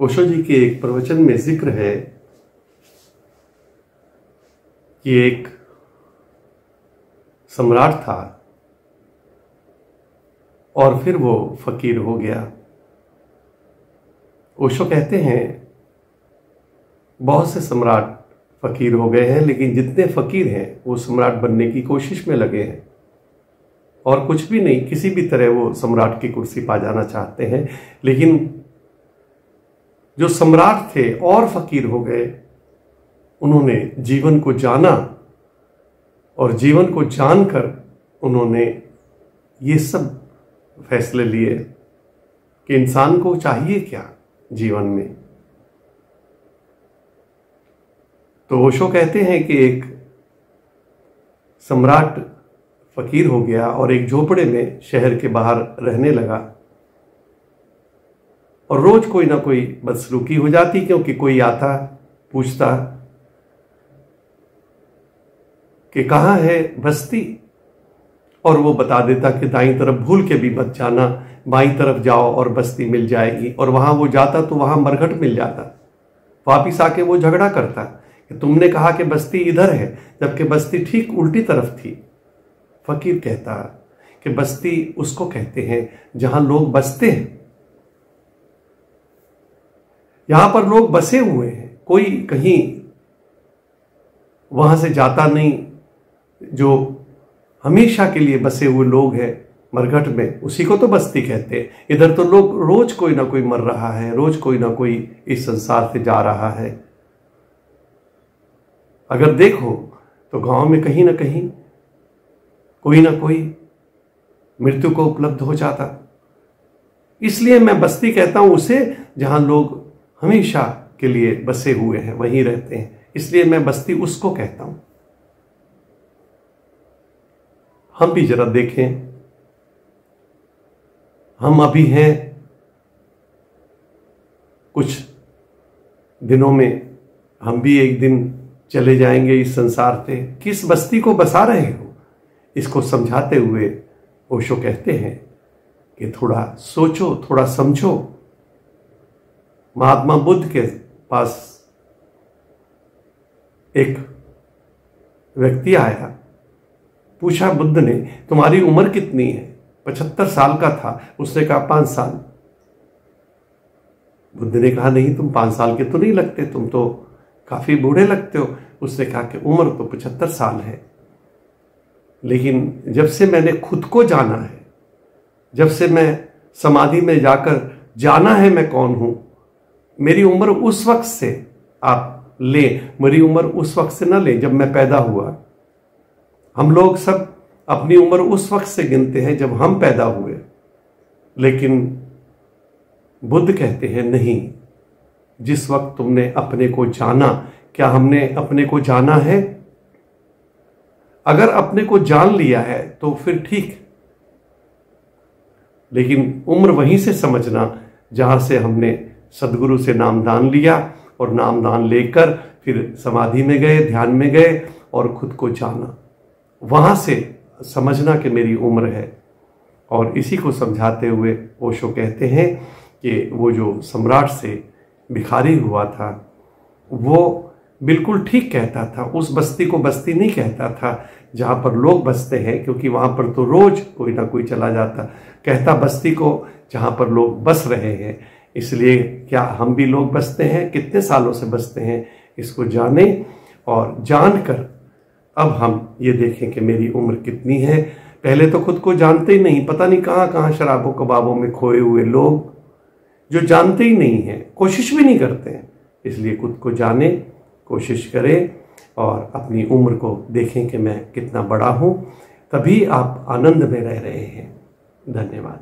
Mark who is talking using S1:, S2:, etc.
S1: ओशो जी के एक प्रवचन में जिक्र है कि एक सम्राट था और फिर वो फकीर हो गया। ओशो कहते हैं बहुत से सम्राट फकीर हो गए हैं, लेकिन जितने फकीर हैं वो सम्राट बनने की कोशिश में लगे हैं और कुछ भी नहीं, किसी भी तरह वो सम्राट की कुर्सी पा जाना चाहते हैं। लेकिन जो सम्राट थे और फकीर हो गए, उन्होंने जीवन को जाना और जीवन को जानकर उन्होंने ये सब फैसले लिए कि इंसान को चाहिए क्या जीवन में। तो ओशो कहते हैं कि एक सम्राट फकीर हो गया और एक झोपड़े में शहर के बाहर रहने लगा और रोज कोई ना कोई बदसलूकी हो जाती, क्योंकि कोई आता पूछता कि कहाँ है बस्ती, और वो बता देता कि दाईं तरफ भूल के भी मत जाना, बाईं तरफ जाओ और बस्ती मिल जाएगी। और वहां वो जाता तो वहां मरघट मिल जाता। वापिस आके वो झगड़ा करता कि तुमने कहा कि बस्ती इधर है, जबकि बस्ती ठीक उल्टी तरफ थी। फकीर कहता कि बस्ती उसको कहते हैं जहां लोग बसते हैं। यहां पर लोग बसे हुए हैं, कोई कहीं वहां से जाता नहीं। जो हमेशा के लिए बसे हुए लोग हैं मरघट में, उसी को तो बस्ती कहते हैं। इधर तो लोग रोज कोई ना कोई मर रहा है, रोज कोई ना कोई इस संसार से जा रहा है। अगर देखो तो गांव में कहीं ना कहीं कोई ना कोई मृत्यु को उपलब्ध हो जाता। इसलिए मैं बस्ती कहता हूं उसे जहां लोग हमेशा के लिए बसे हुए हैं, वहीं रहते हैं। इसलिए मैं बस्ती उसको कहता हूं। हम भी जरा देखें, हम अभी हैं, कुछ दिनों में हम भी एक दिन चले जाएंगे इस संसार से। किस बस्ती को बसा रहे हो, इसको समझाते हुए ओशो कहते हैं कि थोड़ा सोचो, थोड़ा समझो। महात्मा बुद्ध के पास एक व्यक्ति आया, पूछा बुद्ध ने तुम्हारी उम्र कितनी है? 75 साल का था। उसने कहा 5 साल। बुद्ध ने कहा नहीं, तुम 5 साल के तो नहीं लगते, तुम तो काफी बूढ़े लगते हो। उसने कहा कि उम्र तो 75 साल है, लेकिन जब से मैंने खुद को जाना है, जब से मैं समाधि में जाकर जाना है मैं कौन हूं, मेरी उम्र उस वक्त से आप लें, मेरी उम्र उस वक्त से ना लें जब मैं पैदा हुआ। हम लोग सब अपनी उम्र उस वक्त से गिनते हैं जब हम पैदा हुए, लेकिन बुद्ध कहते हैं नहीं, जिस वक्त तुमने अपने को जाना। क्या हमने अपने को जाना है? अगर अपने को जान लिया है तो फिर ठीक, लेकिन उम्र वहीं से समझना जहां से हमने सदगुरु से नामदान लिया और नामदान लेकर फिर समाधि में गए, ध्यान में गए और खुद को जाना। वहां से समझना कि मेरी उम्र है। और इसी को समझाते हुए ओशो कहते हैं कि वो जो सम्राट से भिखारी हुआ था वो बिल्कुल ठीक कहता था। उस बस्ती को बस्ती नहीं कहता था जहां पर लोग बसते हैं, क्योंकि वहां पर तो रोज कोई ना कोई चला जाता। कहता बस्ती को जहां पर लोग बस रहे हैं। इसलिए क्या हम भी लोग बसते हैं, कितने सालों से बसते हैं, इसको जाने और जानकर अब हम ये देखें कि मेरी उम्र कितनी है। पहले तो खुद को जानते ही नहीं, पता नहीं कहां कहां शराबों कबाबों में खोए हुए लोग जो जानते ही नहीं हैं, कोशिश भी नहीं करते हैं। इसलिए खुद को जाने, कोशिश करें और अपनी उम्र को देखें कि मैं कितना बड़ा हूं, तभी आप आनंद में रह रहे हैं। धन्यवाद।